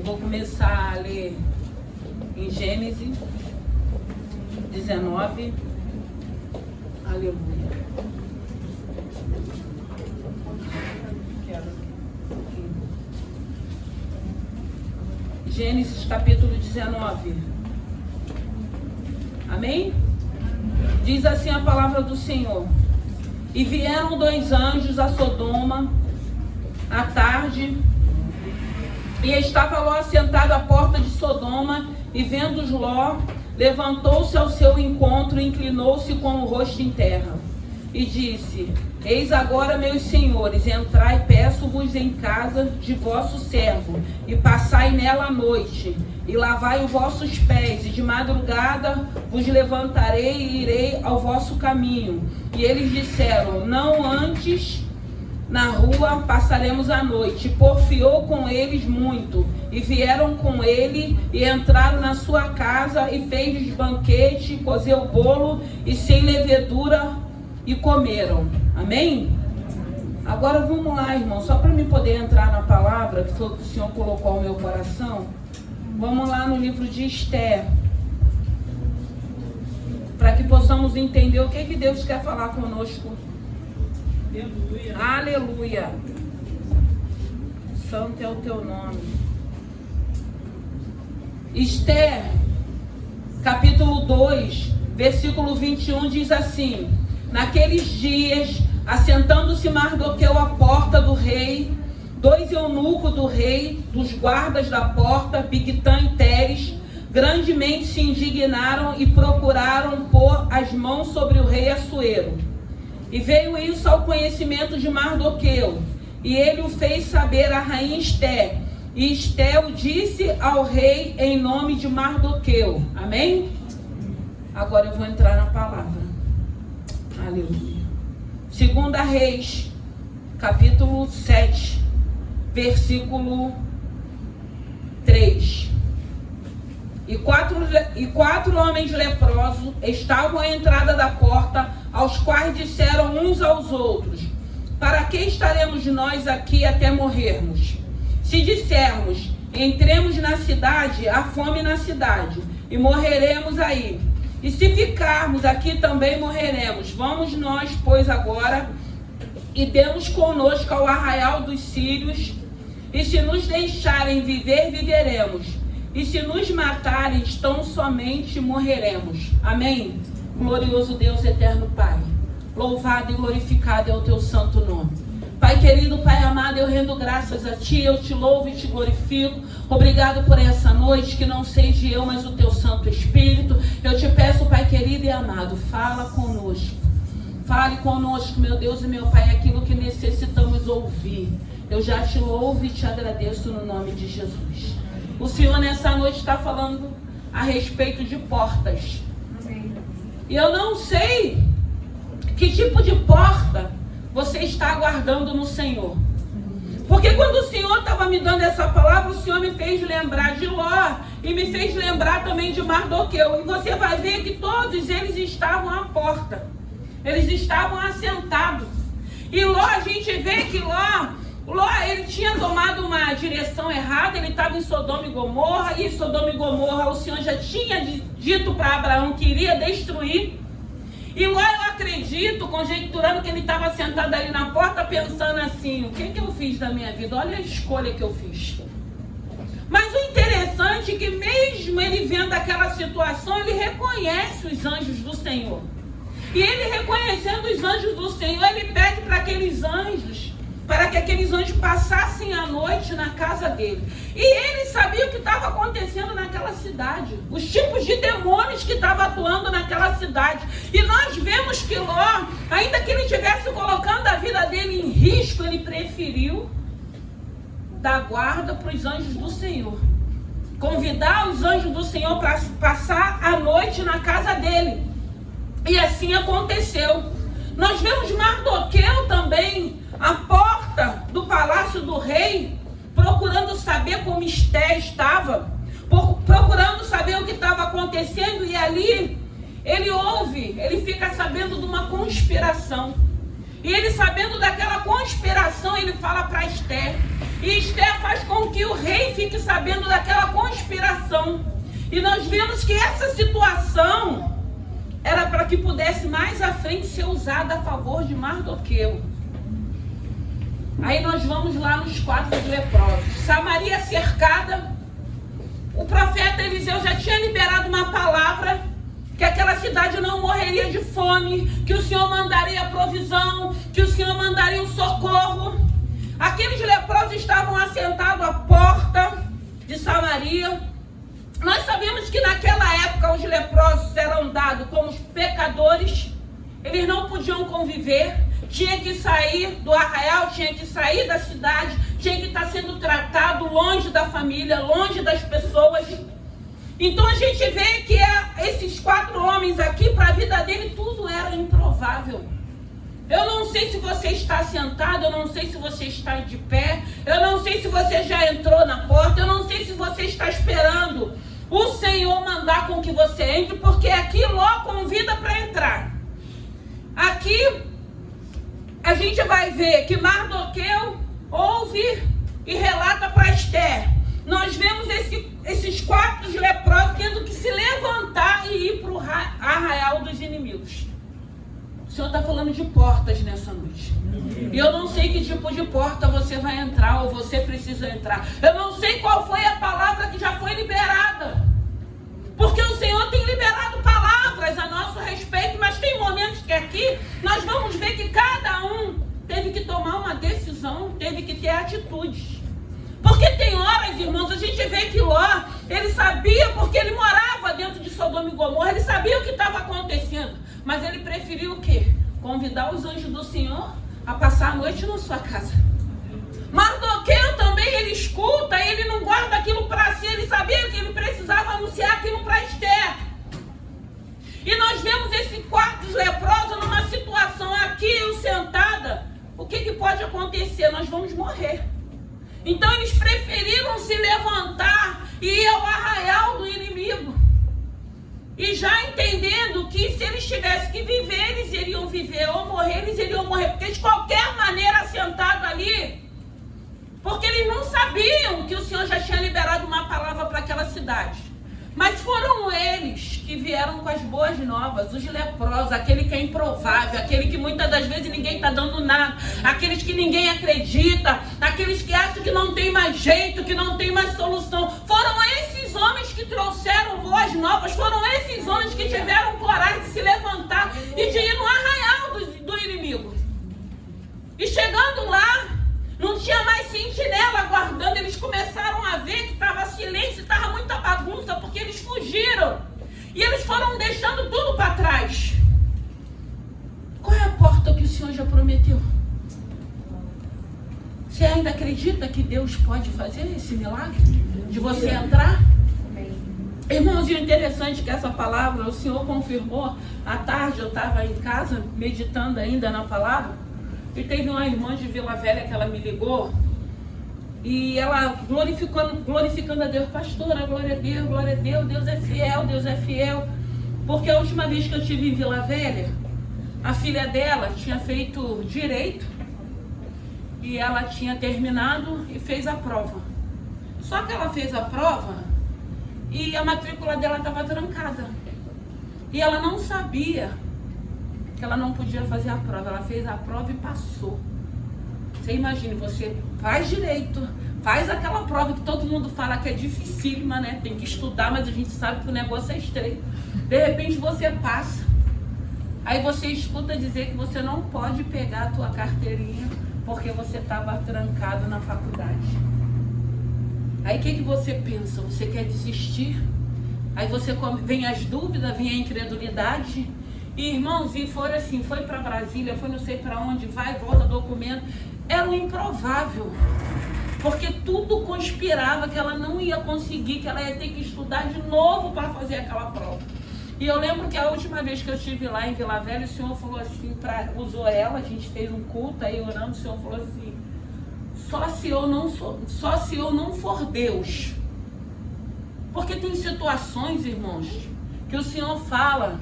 vou começar a ler em Gênesis 19. Aleluia. Gênesis capítulo 19. Amém? Diz assim a palavra do Senhor. E vieram 2 anjos a Sodoma à tarde, e estava Ló assentado à porta de Sodoma, e vendo-os Ló, levantou-se ao seu encontro, inclinou-se com o rosto em terra, e disse: Eis agora, meus senhores, entrai, peço-vos em casa de vosso servo, e passai nela a noite, e lavai os vossos pés, e de madrugada vos levantarei e irei ao vosso caminho. E eles disseram: Não antes na rua passaremos a noite. Porfiou com eles muito, e vieram com ele, e entraram na sua casa, e fez-lhes banquete, cozeu bolo, e sem levedura, e comeram. Amém? Agora vamos lá, irmão, só para mim poder entrar na palavra, que foi o que o Senhor colocou ao meu coração. Vamos lá no livro de Esther, para que possamos entender o que Deus quer falar conosco. Aleluia. Aleluia. Santo é o teu nome. Esther, capítulo 2, versículo 21, diz assim: Naqueles dias, assentando-se Mardoqueu à porta do rei, 2 eunucos do rei, dos guardas da porta, Bigtã e Teres, grandemente se indignaram e procuraram pôr as mãos sobre o rei Assuero. E veio isso ao conhecimento de Mardoqueu, e ele o fez saber à rainha Esther. E Esther o disse ao rei em nome de Mardoqueu. Amém? Agora eu vou entrar na palavra. Aleluia. 2 Reis, capítulo 7, versículo 3. E quatro homens leprosos estavam à entrada da porta, aos quais disseram uns aos outros: Para que estaremos nós aqui até morrermos? Se dissermos: Entremos na cidade, há fome na cidade, e morreremos aí. E se ficarmos aqui, também morreremos. Vamos nós, pois, agora, e demos conosco ao arraial dos sírios, e se nos deixarem viver, viveremos. E se nos matarem, tão somente morreremos. Amém? Glorioso Deus, eterno Pai, louvado e glorificado é o teu santo nome. Pai querido, Pai amado, eu rendo graças a Ti, eu te louvo e te glorifico. Obrigado por essa noite, que não seja eu, mas o Teu Santo Espírito. Eu te peço, Pai querido e amado, fala conosco. Fale conosco, meu Deus e meu Pai, aquilo que necessitamos ouvir. Eu já te louvo e te agradeço no nome de Jesus. O Senhor nessa noite está falando a respeito de portas. E eu não sei que tipo de porta você está aguardando no Senhor. Porque quando o Senhor estava me dando essa palavra, o Senhor me fez lembrar de Ló e me fez lembrar também de Mardoqueu. E você vai ver que todos eles estavam à porta. Eles estavam assentados. E Ló, a gente vê que Ló, ele tinha tomado uma direção errada, ele estava em Sodoma e Gomorra, e Sodoma e Gomorra o Senhor já tinha dito para Abraão que iria destruir. E Ló, eu acredito, conjecturando que ele estava sentado ali na porta pensando assim: o que eu fiz da minha vida? Olha a escolha que eu fiz. Mas o interessante é que mesmo ele vendo aquela situação, ele reconhece os anjos do Senhor. E ele reconhecendo os anjos do Senhor, ele pede para que aqueles anjos passassem a noite na casa dele. E ele sabia o que estava acontecendo naquela cidade, os tipos de demônios que estavam atuando naquela cidade. E nós vemos que Ló, ainda que ele estivesse colocando a vida dele em risco, ele preferiu dar guarda para os anjos do Senhor, convidar os anjos do Senhor para passar a noite na casa dele. E assim aconteceu. Nós vemos Mardoqueu também à porta do palácio do rei, procurando saber como Esther estava, procurando saber o que estava acontecendo. E ali ele fica sabendo de uma conspiração. E ele, sabendo daquela conspiração, ele fala para Esther. E Esther faz com que o rei fique sabendo daquela conspiração. E nós vemos que essa situação era para que pudesse mais à frente ser usada a favor de Mardoqueu. Aí nós vamos lá nos 4 leprosos. Samaria cercada. O profeta Eliseu já tinha liberado uma palavra que aquela cidade não morreria de fome, que o Senhor mandaria provisão, que o Senhor mandaria um socorro. Aqueles leprosos estavam assentados à porta de Samaria. Nós sabemos que naquela época os leprosos eram dados como pecadores, eles não podiam conviver, tinha que sair do arraial, tinha que sair da cidade, tinha que estar sendo tratado longe da família, longe das pessoas. Então a gente vê que esses 4 homens aqui, para a vida dele, tudo era improvável. Eu não sei se você está sentado, eu não sei se você está de pé, eu não sei se você já entrou na porta, eu não sei se você está esperando o Senhor mandar com que você entre, porque aqui Ló convida para entrar. Aqui a gente vai ver que Mardoqueu ouve e relata para Esther. Nós vemos esses 4 leprosos tendo que se levantar e ir para o arraial dos inimigos. O Senhor está falando de portas nessa noite. E eu não sei que tipo de porta você vai entrar ou você precisa entrar. Eu não sei qual foi a palavra que já foi liberada. Porque o Senhor tem liberado palavras a nosso respeito, mas tem momentos que aqui nós vamos ver que cada um teve que tomar uma decisão, teve que ter atitudes. Porque tem horas, irmãos, a gente vê que Ló, ele sabia, porque ele morava dentro de Sodoma e Gomorra, ele sabia o que estava acontecendo, mas ele preferiu o quê? Convidar os anjos do Senhor a passar a noite na sua casa. Mardoqueu também, ele escuta, ele não guarda aquilo para si, ele sabia que ele precisava anunciar aquilo para Esther. E nós vemos esses 4 leprosos numa situação aqui, eu sentada, o que pode acontecer? Nós vamos morrer. Então eles preferiram se levantar e ir ao arraial do inimigo. E já entendendo que se eles tivessem que viver, eles iriam viver, ou morrer, eles iriam morrer. Porque de qualquer maneira, sentado ali, porque eles não sabiam que o Senhor já tinha liberado uma palavra para aquela cidade. Mas foram eles que vieram com as boas novas, os leprosos, aquele que é improvável, aquele que muitas das vezes ninguém está dando nada, aqueles que ninguém acredita, aqueles que acham que não tem mais jeito, que não tem mais solução. Foram esses homens que trouxeram boas novas, foram esses homens que tiveram coragem de se levantar e de ir no arraial do inimigo. E chegando lá, não tinha mais sentinela aguardando, eles começaram a ver que estava silêncio, estava muita bagunça, porque eles fugiram. E eles foram deixando tudo para trás. Qual é a porta que o Senhor já prometeu? Você ainda acredita que Deus pode fazer esse milagre? De você entrar? Irmãos, e o interessante é que essa palavra o Senhor confirmou. À tarde eu estava em casa, meditando ainda na palavra. E teve uma irmã de Vila Velha que ela me ligou e ela glorificando a Deus. Pastora, glória a Deus, Deus é fiel. Porque a última vez que eu estive em Vila Velha, a filha dela tinha feito direito e ela tinha terminado e fez a prova. Só que ela fez a prova e a matrícula dela estava trancada. E ela não sabia que ela não podia fazer a prova. Ela fez a prova e passou. Você imagina, você faz direito, faz aquela prova que todo mundo fala que é dificílima, né? Tem que estudar, mas a gente sabe que o negócio é estreito. De repente você passa. Aí você escuta dizer que você não pode pegar a tua carteirinha porque você estava trancado na faculdade. Aí o que você pensa? Você quer desistir? Aí vem as dúvidas, vem a incredulidade. E, irmãos, e foi assim, foi para Brasília, foi não sei para onde, vai, volta documento. Era um improvável, porque tudo conspirava que ela não ia conseguir, que ela ia ter que estudar de novo para fazer aquela prova. E eu lembro que a última vez que eu estive lá em Vila Velha, o Senhor falou assim, usou ela, a gente fez um culto aí orando, o Senhor falou assim, só se eu não for Deus. Porque tem situações, irmãos, que o Senhor fala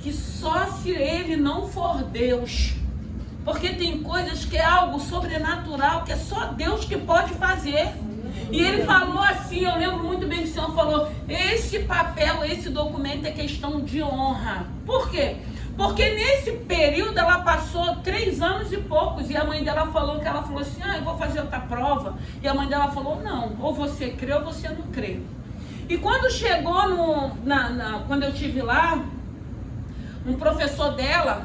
que só se Ele não for Deus. Porque tem coisas que é algo sobrenatural, que é só Deus que pode fazer. E ele falou assim, eu lembro muito bem que o Senhor falou, esse papel, esse documento é questão de honra. Por quê? Porque nesse período ela passou 3 anos e poucos, e a mãe dela falou que ela falou assim, eu vou fazer outra prova. E a mãe dela falou, não, ou você crê ou você não crê. E quando chegou quando eu estive lá, um professor dela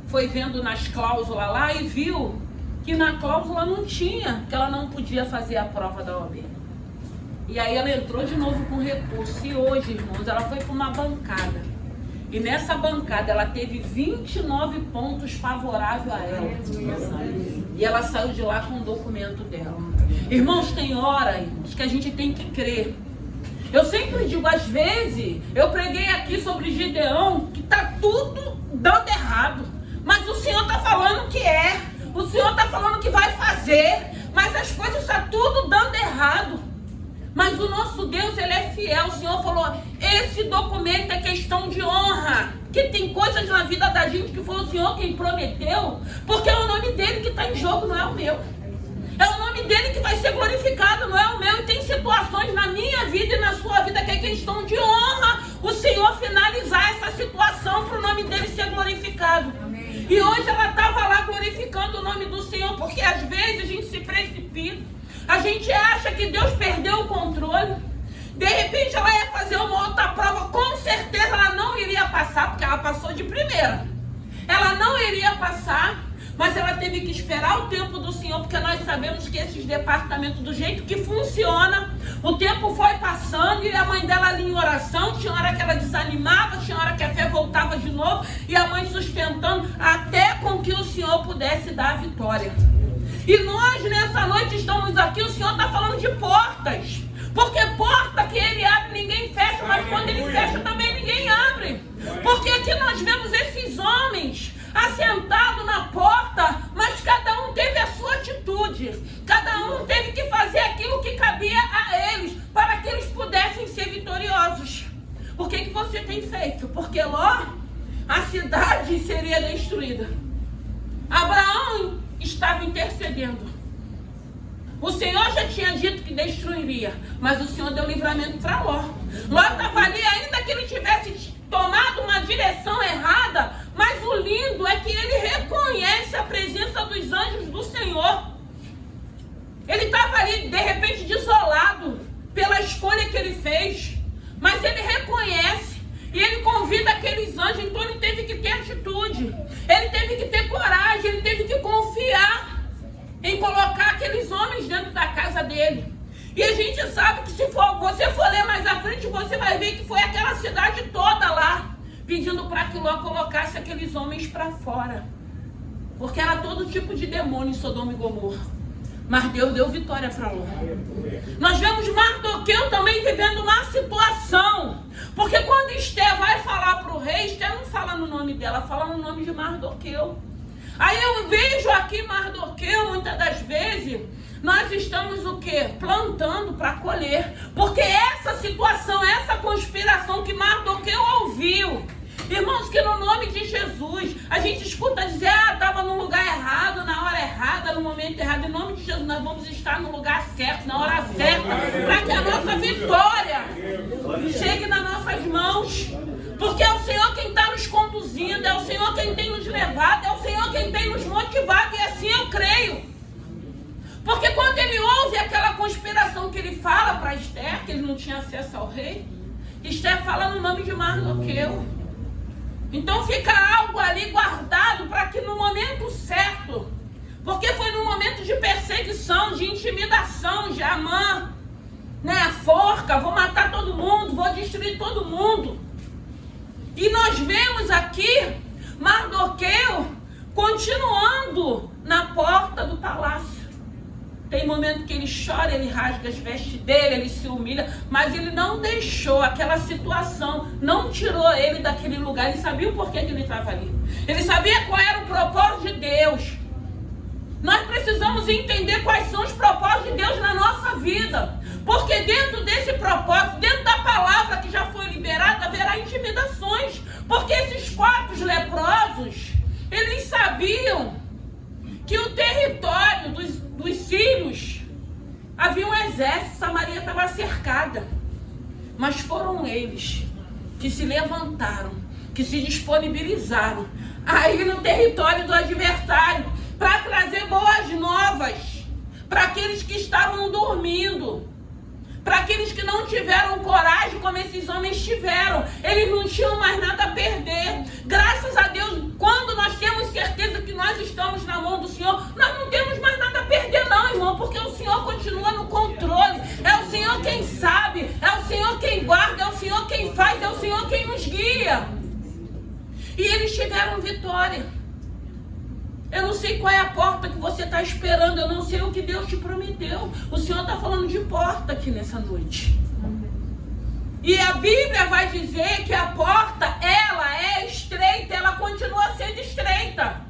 foi vendo nas cláusulas lá e viu que na cláusula não tinha, que ela não podia fazer a prova da OAB. E aí ela entrou de novo com recurso. E hoje, irmãos, ela foi para uma bancada. E nessa bancada ela teve 29 pontos favoráveis a ela. E ela saiu de lá com o documento dela. Irmãos, tem hora, irmãos, que a gente tem que crer. Eu sempre digo, às vezes, eu preguei aqui sobre Gideão, que está tudo dando errado. Mas o Senhor está falando que é. O Senhor está falando que vai fazer. Mas as coisas estão tudo dando errado. Mas o nosso Deus, Ele é fiel. O Senhor falou, esse documento é questão de honra. Que tem coisas na vida da gente que foi o Senhor quem prometeu. Porque é o nome dEle que está em jogo, não é o meu. É o nome dEle que vai ser glorificado, não é o meu. E tem situações na minha vida e na sua vida que é questão de honra. O Senhor finalizar essa situação para o nome dEle ser glorificado. Amém. E hoje ela estava lá glorificando o nome do Senhor. Porque às vezes a gente se precipita. A gente acha que Deus perdeu o controle. De repente ela ia fazer uma outra prova. Com certeza ela não iria passar, porque ela passou de primeira. Ela não iria passar, mas ela teve que esperar o tempo do Senhor, porque nós sabemos que esses departamentos, do jeito que funciona, o tempo foi passando e a mãe dela ali em oração, tinha hora que ela desanimava, tinha hora que a fé voltava de novo, e a mãe sustentando até com que o Senhor pudesse dar a vitória. E nós nessa noite estamos aqui, o Senhor está falando de portas. Porque porta que Ele abre, ninguém fecha, mas quando Ele fecha também ninguém abre. Porque aqui nós vemos esses homens assentados na porta, mas cada um teve a sua atitude. Cada um teve que fazer aquilo que cabia a eles, para que eles pudessem ser vitoriosos. O que você tem feito? Porque Ló, a cidade seria destruída. Abraão estava intercedendo. O Senhor já tinha dito que destruiria, mas o Senhor deu livramento para Ló. Ló estava ali, ainda que ele tivesse tomado uma direção errada, mas o lindo é que ele reconhece a presença dos anjos do Senhor. Ele estava ali, de repente, desolado pela escolha que ele fez, mas ele reconhece e ele convida aqueles anjos. Então ele teve que ter atitude, ele teve que ter coragem, ele teve que confiar em colocar aqueles homens dentro da casa dele. E a gente sabe que se você for ler mais à frente, você vai ver que foi aquela cidade toda lá, pedindo para que Ló colocasse aqueles homens para fora. Porque era todo tipo de demônio em Sodoma e Gomorra. Mas Deus deu vitória para Ló. Nós vemos Mardoqueu também vivendo uma situação. Porque quando Esther vai falar para o rei, Esther não fala no nome dela, fala no nome de Mardoqueu. Aí eu vejo aqui Mardoqueu, muitas das vezes, nós estamos o quê? Plantando para colher. Porque essa situação, essa conspiração que Mardoqueu ouviu, irmãos, que no nome de Jesus, a gente escuta dizer, estava no lugar errado, na hora errada, no momento errado. Em nome de Jesus, nós vamos estar no lugar certo, na hora certa, para que a nossa vitória chegue nas nossas mãos. Porque é o Senhor quem está nos conduzindo, é o Senhor quem tem nos levado, é o Senhor quem tem nos motivado, e assim eu creio. Porque quando ele ouve aquela conspiração que ele fala para Esther, que ele não tinha acesso ao rei, Esther fala no nome de Mardoqueu. Então fica algo ali guardado para que no momento certo, porque foi no momento de perseguição, de intimidação, de Amã, a forca, vou matar todo mundo, vou destruir todo mundo. E nós vemos aqui Mardoqueu continuando na porta do palácio. Tem momento que ele chora, ele rasga as vestes dele, ele se humilha, mas ele não deixou aquela situação, não tirou ele daquele lugar. Ele sabia o porquê que ele estava ali. Ele sabia qual era o propósito de Deus. Nós precisamos entender quais são os propósitos de Deus na nossa vida. Porque dentro desse propósito, dentro da palavra que já foi liberada, haverá intimidações. Porque esses 4 leprosos, eles sabiam que o território dos sírios, havia um exército, estava cercada. Mas foram eles que se levantaram, que se disponibilizaram aí no território do adversário para trazer boas novas para aqueles que estavam dormindo, para aqueles que não tiveram coragem como esses homens tiveram. Eles não tinham mais nada a perder. Graças a Deus, quando nós temos certeza que nós estamos na mão do Senhor, nós não temos mais nada a perder não, irmão, porque o Senhor continua no controle. É o Senhor quem sabe, é o Senhor quem guarda, é o Senhor quem faz, é o Senhor quem nos guia. E eles tiveram vitória. Eu não sei qual é a porta que você está esperando, eu não sei o que Deus te prometeu. O Senhor está falando de porta aqui nessa noite. E a Bíblia vai dizer que a porta, ela é estreita, ela continua sendo estreita.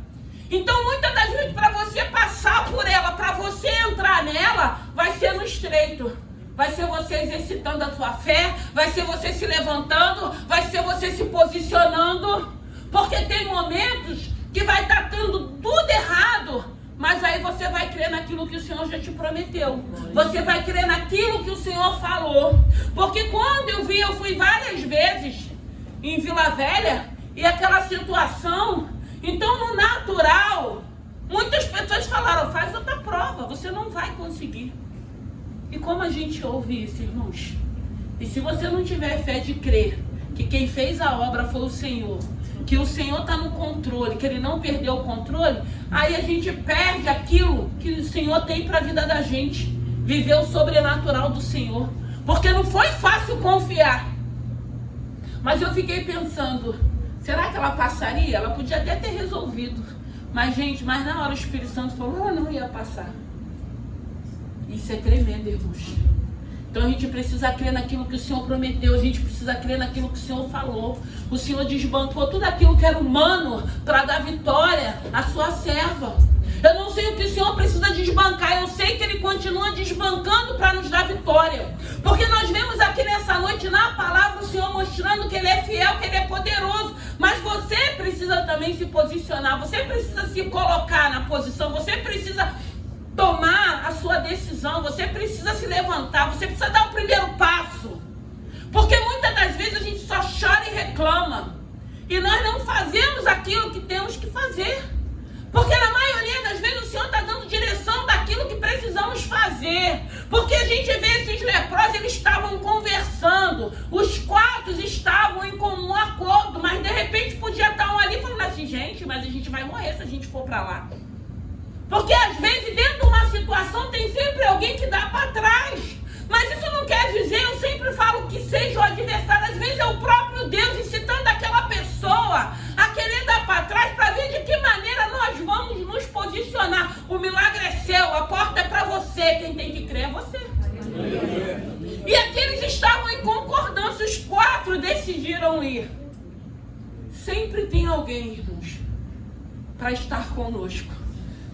Então, muitas das vezes, para você passar por ela, para você entrar nela, vai ser no estreito. Vai ser você exercitando a sua fé, vai ser você se levantando, vai ser você se posicionando. Porque tem momentos que vai estar dando tudo errado, mas aí você vai crer naquilo que o Senhor já te prometeu. Você vai crer naquilo que o Senhor falou. Porque quando eu fui várias vezes em Vila Velha, e aquela situação, então no natural, muitas pessoas falaram, faz outra prova, você não vai conseguir. E como a gente ouve isso, irmãos? E se você não tiver fé de crer que quem fez a obra foi o Senhor, que o Senhor está no controle, que Ele não perdeu o controle, aí a gente perde aquilo que o Senhor tem para a vida da gente. Viver o sobrenatural do Senhor. Porque não foi fácil confiar. Mas eu fiquei pensando, será que ela passaria? Ela podia até ter resolvido. Mas, gente, na hora o Espírito Santo falou, ela não ia passar. Isso é tremendo, irmãos. Então a gente precisa crer naquilo que o Senhor prometeu, a gente precisa crer naquilo que o Senhor falou. O Senhor desbancou tudo aquilo que era humano para dar vitória à sua serva. Eu não sei o que o Senhor precisa desbancar, eu sei que Ele continua desbancando para nos dar vitória. Porque nós vemos aqui nessa noite na palavra o Senhor mostrando que Ele é fiel, que Ele é poderoso. Mas você precisa também se posicionar, você precisa se colocar na posição, você precisa tomar a sua decisão, você precisa se levantar, você precisa dar o primeiro passo. Porque muitas das vezes a gente só chora e reclama. E nós não fazemos aquilo que temos que fazer. Porque na maioria das vezes o Senhor está dando direção daquilo que precisamos fazer. Porque a gente vê esses leprosos, eles estavam conversando. Os 4 estavam em comum acordo, mas de repente podia estar um ali falando assim, gente, mas a gente vai morrer se a gente for para lá. Porque às vezes dentro de uma situação tem sempre alguém que dá para trás. Mas isso não quer dizer, eu sempre falo que seja o adversário, às vezes é o próprio Deus incitando aquela pessoa a querer dar para trás para ver de que maneira nós vamos nos posicionar. O milagre é seu, a porta é para você, quem tem que crer é você. E aqueles estavam em concordância, os 4 decidiram ir. Sempre tem alguém, irmãos, para estar conosco.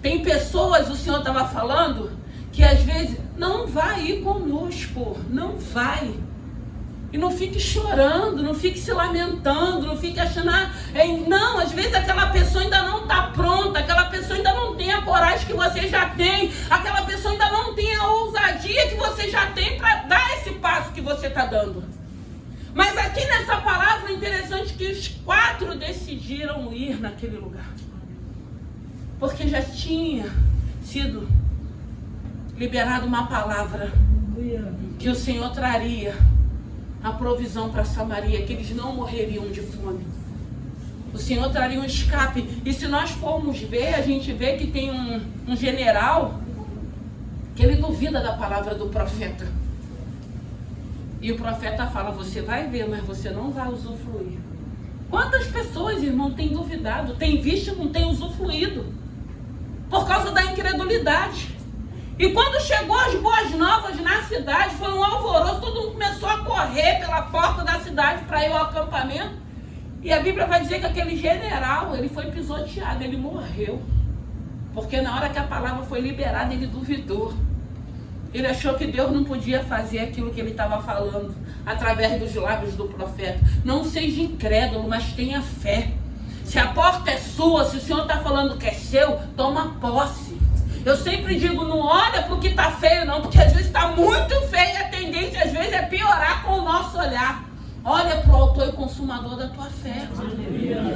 Tem pessoas, o Senhor estava falando, que às vezes não vai ir conosco, não vai. E não fique chorando, não fique se lamentando, não fique achando, não, às vezes aquela pessoa ainda não está pronta, aquela pessoa ainda não tem a coragem que você já tem, aquela pessoa ainda não tem a ousadia que você já tem para dar esse passo que você está dando. Mas aqui nessa palavra é interessante que os 4 decidiram ir naquele lugar. Porque já tinha sido liberada uma palavra que o Senhor traria a provisão para Samaria, que eles não morreriam de fome. O Senhor traria um escape. E se nós formos ver, a gente vê que tem um general que ele duvida da palavra do profeta. E o profeta fala, você vai ver, mas você não vai usufruir. Quantas pessoas, irmão, têm duvidado, têm visto e não têm usufruído? Por causa da incredulidade. E quando chegou as boas novas na cidade, foi um alvoroço, todo mundo começou a correr pela porta da cidade para ir ao acampamento. E a Bíblia vai dizer que aquele general, ele foi pisoteado, ele morreu. Porque na hora que a palavra foi liberada, ele duvidou. Ele achou que Deus não podia fazer aquilo que ele estava falando através dos lábios do profeta. Não seja incrédulo, mas tenha fé. Se a porta é sua, se o Senhor está falando que é seu, toma posse. Eu sempre digo, não olha para o que está feio não, porque às vezes está muito feio, a tendência às vezes é piorar com o nosso olhar. Olha para o autor e consumador da tua fé.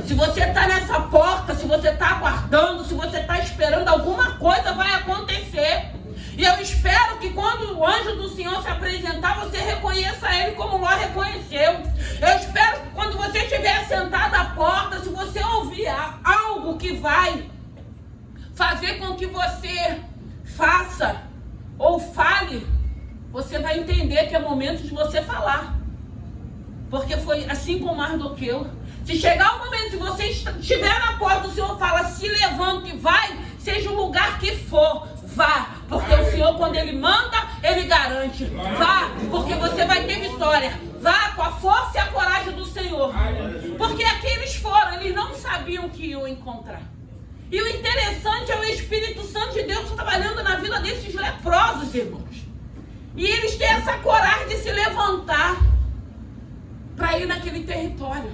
Se você está nessa porta, se você está aguardando, se você está esperando, alguma coisa vai acontecer. E eu espero que quando o anjo do Senhor se apresentar, você reconheça ele como Ló reconheceu. Eu espero que quando você estiver sentado à porta, se você ouvir algo que vai fazer com que você faça ou fale, você vai entender que é momento de você falar. Porque foi assim com Mardoqueu. Se chegar o momento, se você estiver na porta, o Senhor fala, se levanta e vai, seja o lugar que for, vá. Porque o Senhor, quando Ele manda, Ele garante. Vá, porque você vai ter vitória. Vá com a força e a coragem do Senhor. Porque aqui eles foram, eles não sabiam o que iam encontrar. E o interessante é o Espírito Santo de Deus trabalhando na vida desses leprosos, irmãos. E eles têm essa coragem de se levantar para ir naquele território,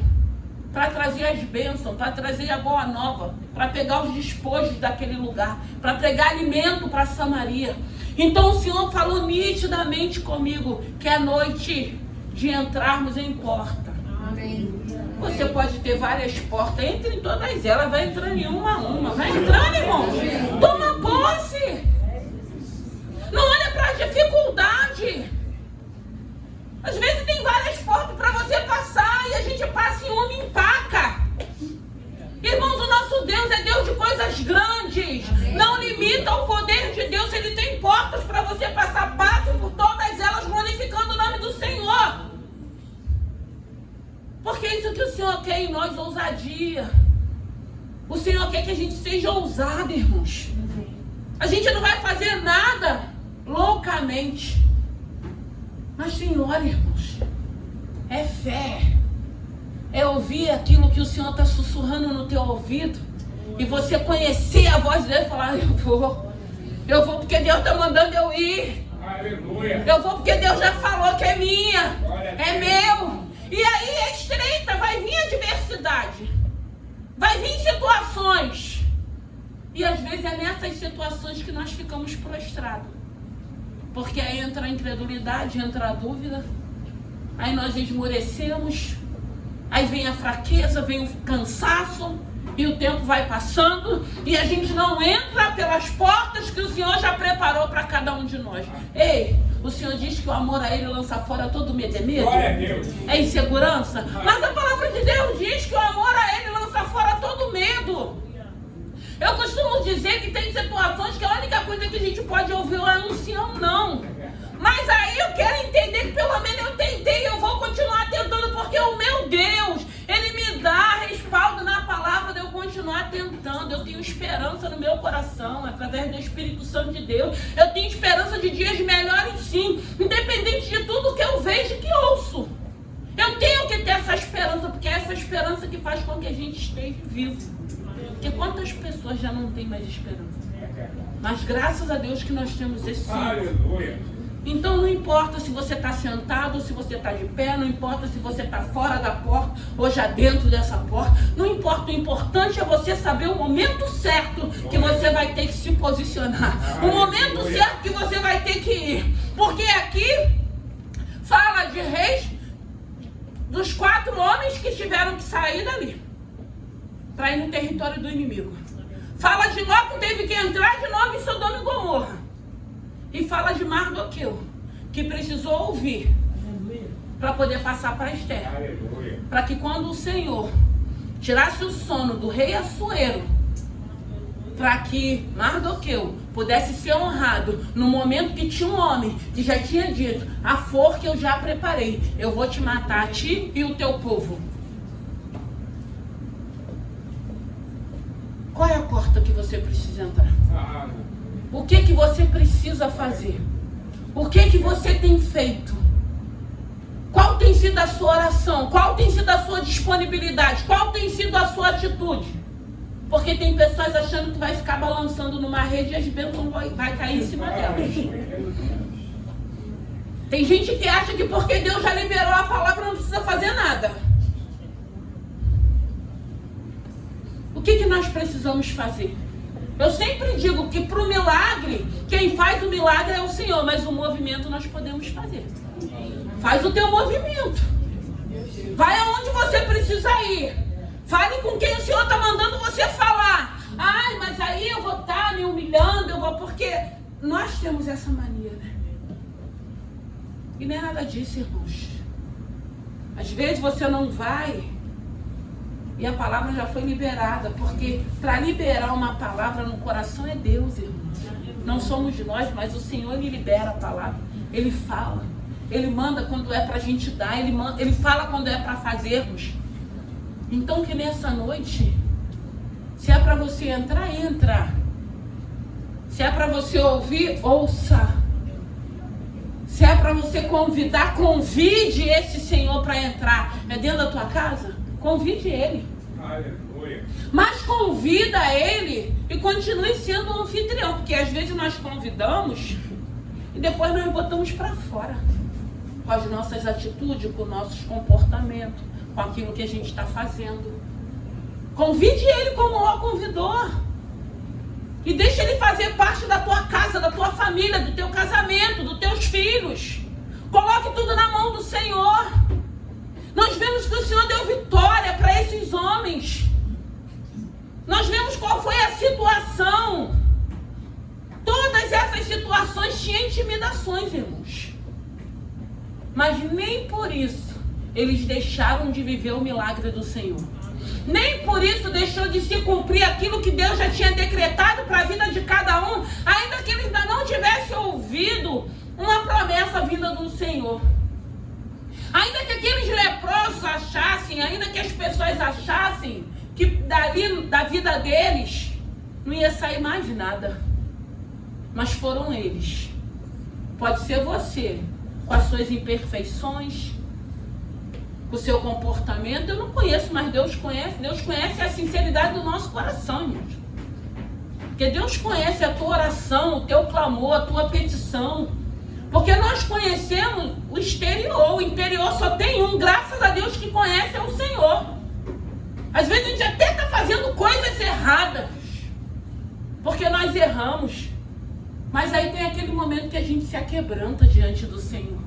para trazer as bênçãos, para trazer a boa nova, para pegar os despojos daquele lugar, para pregar alimento para Samaria. Então o Senhor falou nitidamente comigo que é noite de entrarmos em porta. Amém. Você pode ter várias portas, entre em todas elas, vai entrando em uma a uma, vai entrando, irmãos. Toma posse. Não olha para a dificuldade. Às vezes tem várias portas para você passar e a gente passa em uma e empaca. Irmãos, o nosso Deus é Deus de coisas grandes. Não limita o poder de Deus. Ele tem portas para você passar. Passe por todas elas, glorificando o nome do Senhor. Porque é isso que o Senhor quer em nós, ousadia. O Senhor quer que a gente seja ousado, irmãos. A gente não vai fazer nada loucamente. Mas, Senhor, irmãos, é fé. É ouvir aquilo que o Senhor está sussurrando no teu ouvido. E você conhecer a voz dele e falar, eu vou porque Deus está mandando eu ir. Aleluia. Eu vou porque Deus já falou que é minha. É meu. E aí é estreita, vai vir adversidade. Vai vir situações. E às vezes é nessas situações que nós ficamos prostrados. Porque aí entra a incredulidade, entra a dúvida. Aí nós esmorecemos. Aí vem a fraqueza, vem o cansaço. E o tempo vai passando. E a gente não entra pelas portas que o Senhor já preparou para cada um de nós. Ei, o Senhor diz que o amor a Ele lança fora todo medo. É medo? É insegurança? Mas a palavra de Deus diz que o amor a Ele lança fora todo medo. Eu costumo dizer que tem situações que a única coisa que a gente pode ouvir é um sim ou não. Mas aí eu quero entender que pelo menos eu tentei e eu vou continuar tentando, porque o meu Deus, Ele me dá respaldo na palavra de eu continuar tentando. Eu tenho esperança no meu coração, através do Espírito Santo de Deus. Eu tenho esperança de dias melhores sim, independente de tudo que eu vejo e que ouço. Eu tenho que ter essa esperança, porque é essa esperança que faz com que a gente esteja vivo. Porque quantas pessoas já não têm mais esperança? Mas graças a Deus que nós temos esse sim. Aleluia. Então não importa se você está sentado, se você está de pé, não importa se você está fora da porta ou já dentro dessa porta, não importa, o importante é você saber o momento certo que você vai ter que se posicionar, o momento certo que você vai ter que ir, porque aqui fala de reis, dos 4 homens que tiveram que sair dali, para ir no território do inimigo. Fala de Ló que teve que entrar de novo em Sodoma e Gomorra. E fala de Mardoqueu, que precisou ouvir para poder passar para Esther. Para que quando o Senhor tirasse o sono do rei Assuero, para que Mardoqueu pudesse ser honrado no momento que tinha um homem que já tinha dito, a forca eu já preparei, eu vou te matar, a ti e o teu povo. Qual é a porta que você precisa entrar? O que que você precisa fazer? O que que você tem feito? Qual tem sido a sua oração? Qual tem sido a sua disponibilidade? Qual tem sido a sua atitude? Porque tem pessoas achando que vai ficar balançando numa rede e as bênçãos vai cair em cima delas. Tem gente que acha que porque Deus já liberou a palavra não precisa fazer nada. O que que nós precisamos fazer? Eu sempre digo que para o milagre, quem faz o milagre é o Senhor, mas o movimento nós podemos fazer. Faz o teu movimento. Vai aonde você precisa ir. Fale com quem o Senhor está mandando você falar. Ai, mas aí eu vou estar me humilhando, eu vou... Porque nós temos essa mania, né? E não é nada disso, irmãos. Às vezes você não vai e a palavra já foi liberada, porque para liberar uma palavra no coração é Deus, irmãos. Não somos nós, mas o Senhor, Ele libera a palavra. Ele fala. Ele manda quando é para a gente dar. Ele fala quando é para fazermos. Então que nessa noite, se é para você entrar, entra. Se é para você ouvir, ouça. Se é para você convidar, convide esse Senhor para entrar. É dentro da tua casa? Convide Ele. Aleluia. Mas convida Ele e continue sendo um anfitrião. Porque às vezes nós convidamos e depois nós botamos para fora. Com as nossas atitudes, com nossos comportamentos, com aquilo que a gente está fazendo. Convide Ele como o convidou. E deixa Ele fazer parte da tua casa, da tua família, do teu casamento, dos teus filhos. Coloque tudo na mão do Senhor. Nós vemos que o Senhor deu vitória para esses homens. Nós vemos qual foi a situação. Todas essas situações tinham intimidações, irmãos. Mas nem por isso eles deixaram de viver o milagre do Senhor. Nem por isso deixou de se cumprir aquilo que Deus já tinha decretado para a vida de cada um, ainda que eles ainda não tivessem ouvido uma promessa vinda do Senhor. Ainda que aqueles leprosos achassem, ainda que as pessoas achassem que dali da vida deles não ia sair mais nada. Mas foram eles. Pode ser você, com as suas imperfeições, o seu comportamento. Eu não conheço, mas Deus conhece. Deus conhece a sinceridade do nosso coração, irmãos. Porque Deus conhece a tua oração, o teu clamor, a tua petição. Porque nós conhecemos o exterior. O interior só tem um. Graças a Deus que conhece é o Senhor. Às vezes a gente até está fazendo coisas erradas. Porque nós erramos. Mas aí tem aquele momento que a gente se aquebranta diante do Senhor.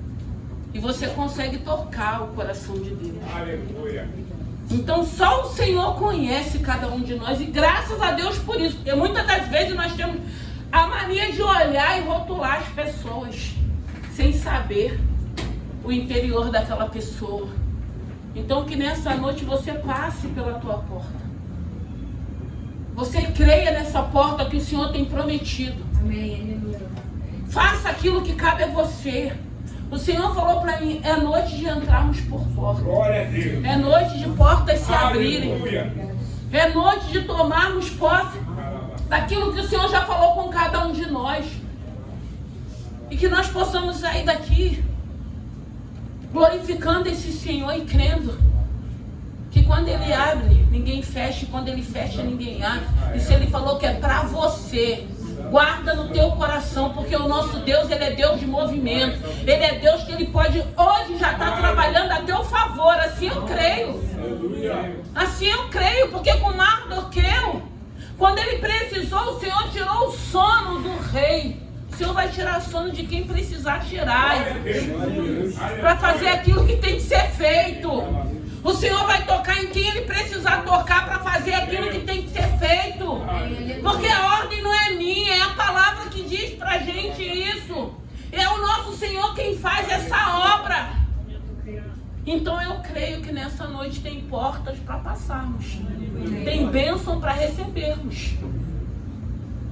E você consegue tocar o coração de Deus. Aleluia. Então só o Senhor conhece cada um de nós. E graças a Deus por isso. Porque muitas das vezes nós temos a mania de olhar e rotular as pessoas sem saber o interior daquela pessoa. Então que nessa noite você passe pela tua porta. Você creia nessa porta que o Senhor tem prometido. Amém. Faça aquilo que cabe a você. O Senhor falou para mim, é noite de entrarmos por porta. Glória a Deus. É noite de portas se abrirem. É noite de tomarmos posse daquilo que o Senhor já falou com cada um de nós. E que nós possamos sair daqui glorificando esse Senhor e crendo que quando Ele abre, ninguém fecha, e quando Ele fecha, ninguém abre. E se Ele falou que é para você, guarda no teu coração, porque o nosso Deus, Ele é Deus de movimento. Ele é Deus que Ele pode hoje já estar trabalhando a teu favor. Assim eu creio. Assim eu creio, porque com Mardoqueu, quando ele precisou, o Senhor tirou o sono do rei. O Senhor vai tirar o sono de quem precisar tirar, para fazer aquilo que tem que ser feito. O Senhor vai tocar em quem Ele precisar tocar para fazer aquilo que tem que ser feito. Porque a ordem não é minha, é a palavra que diz para a gente isso. É o nosso Senhor quem faz essa obra. Então eu creio que nessa noite tem portas para passarmos. Tem bênção para recebermos.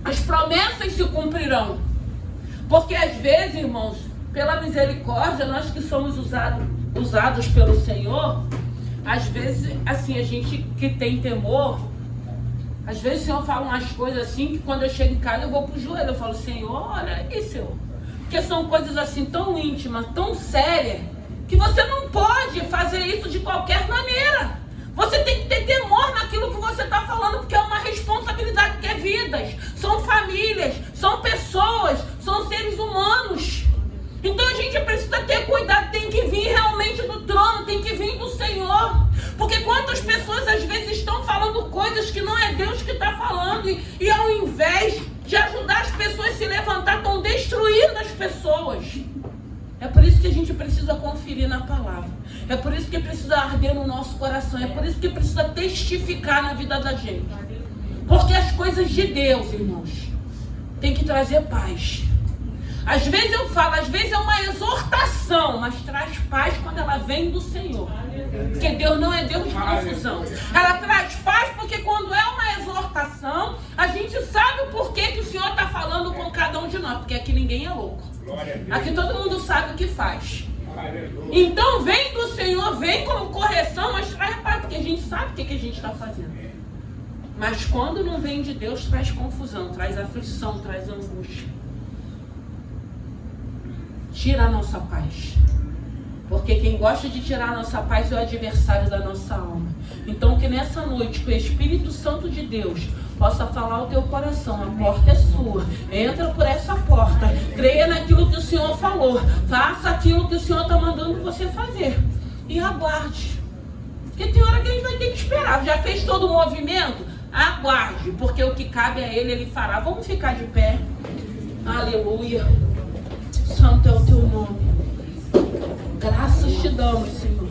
As promessas se cumprirão. Porque às vezes, irmãos, pela misericórdia, nós que somos usados pelo Senhor, às vezes, assim, a gente que tem temor, às vezes o Senhor fala umas coisas assim, que quando eu chego em casa eu vou pro joelho, eu falo, Senhor, olha aí, Senhor. Porque são coisas assim tão íntimas, tão sérias, que você não pode fazer isso de qualquer maneira. Você tem que ter temor naquilo que você está falando, porque é uma responsabilidade, que é vidas, são famílias, são pessoas, são seres humanos. Então a gente precisa ter cuidado, tem que vir realmente do trono, tem que vir do Senhor. Porque Porque quantas pessoas às vezes estão falando coisas que não é Deus que está falando, e ao invés de ajudar as pessoas a se levantar, estão destruindo as pessoas. É por isso que a gente precisa conferir na palavra. É por isso que precisa arder no nosso coração. É por isso que precisa testificar na vida da gente. Porque as coisas de Deus, irmãos, tem que trazer paz. Às vezes eu falo, às vezes é uma exortação, mas traz paz quando ela vem do Senhor. Porque Deus não é Deus de confusão. Ela traz paz porque quando é uma exortação, a gente sabe o porquê que o Senhor está falando com cada um de nós. Porque aqui ninguém é louco. Aqui todo mundo sabe o que faz. Então vem do Senhor, vem como correção, mas traz paz, porque a gente sabe o que a gente está fazendo. Mas quando não vem de Deus, traz confusão, traz aflição, traz angústia. Tira a nossa paz. Porque quem gosta de tirar a nossa paz é o adversário da nossa alma. Então que nessa noite, que o Espírito Santo de Deus possa falar ao teu coração. A porta é sua. Entra por essa porta. Creia naquilo que o Senhor falou. Faça aquilo que o Senhor está mandando você fazer. E aguarde. Porque tem hora que a gente vai ter que esperar. Já fez todo o movimento? Aguarde. Porque o que cabe a Ele, Ele fará. Vamos ficar de pé. Aleluia. Santo é o teu nome. Graças te damos, Senhor.